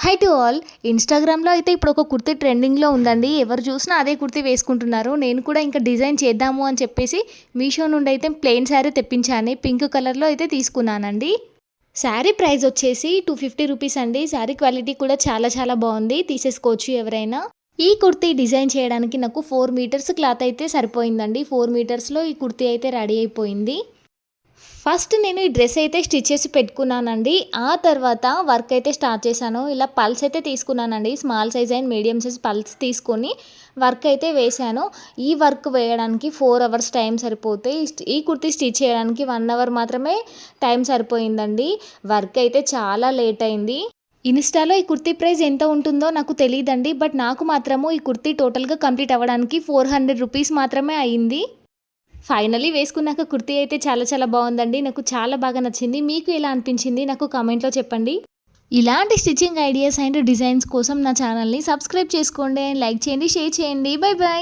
High to all. ఇన్‌స్టాగ్రామ్‌లో అయితే ఇప్పుడు ఒక కుర్తీ ట్రెండింగ్‌లో ఉందండి. ఎవరు చూసినా అదే కుర్తీ వేసుకుంటున్నారు. నేను కూడా ఇంకా డిజైన్ చేద్దాము అని చెప్పేసి మీషో నుండి అయితే ప్లెయిన్ శారీ తెప్పించాను. పింక్ కలర్‌లో అయితే తీసుకున్నానండి. శారీ ప్రైస్ వచ్చేసి రూ. 250 అండి. శారీ క్వాలిటీ కూడా చాలా చాలా బాగుంది. తీసేసుకోవచ్చు ఎవరైనా. ఈ కుర్తీ డిజైన్ చేయడానికి నాకు 4 మీటర్స్ క్లాత్ అయితే సరిపోయిందండి. 4 మీటర్స్‌లో ఈ కుర్తీ అయితే రెడీ అయిపోయింది. ఫస్ట్ నేను ఈ డ్రెస్ అయితే స్టిచ్ చేసి పెట్టుకున్నానండి. ఆ తర్వాత వర్క్ అయితే స్టార్ట్ చేశాను. ఇలా పల్స్ అయితే తీసుకున్నానండి. Small size and medium size pulse తీసుకొని వర్క్ అయితే వేశాను. ఈ వర్క్ వేయడానికి 4 అవర్స్ టైం సరిపోతే ఈ కుర్తీ స్టిచ్ చేయడానికి 1 అవర్ మాత్రమే టైం సరిపోయిందండి. వర్క్ అయితే చాలా లేట్ అయింది. ఇన్‌స్టాలో ఈ కుర్తీ ప్రైస్ ఎంత ఉంటుందో నాకు తెలీదండి. బట్ నాకు మాత్రము ఈ కుర్తీ టోటల్‌గా కంప్లీట్ అవ్వడానికి రూ. 400 మాత్రమే అయింది. ఫైనల్లీ వేసుకున్నాక కుర్తీ అయితే చాలా చాలా బాగుందండి. నాకు చాలా బాగా నచ్చింది. మీకు ఎలా అనిపించింది నాకు కామెంట్‌లో చెప్పండి. ఇలాంటి స్టిచ్చింగ్ ఐడియాస్ అండ్ డిజైన్స్ కోసం నా ఛానల్‌ని సబ్స్క్రైబ్ చేసుకోండి. లైక్ చేయండి, షేర్ చేయండి. By by.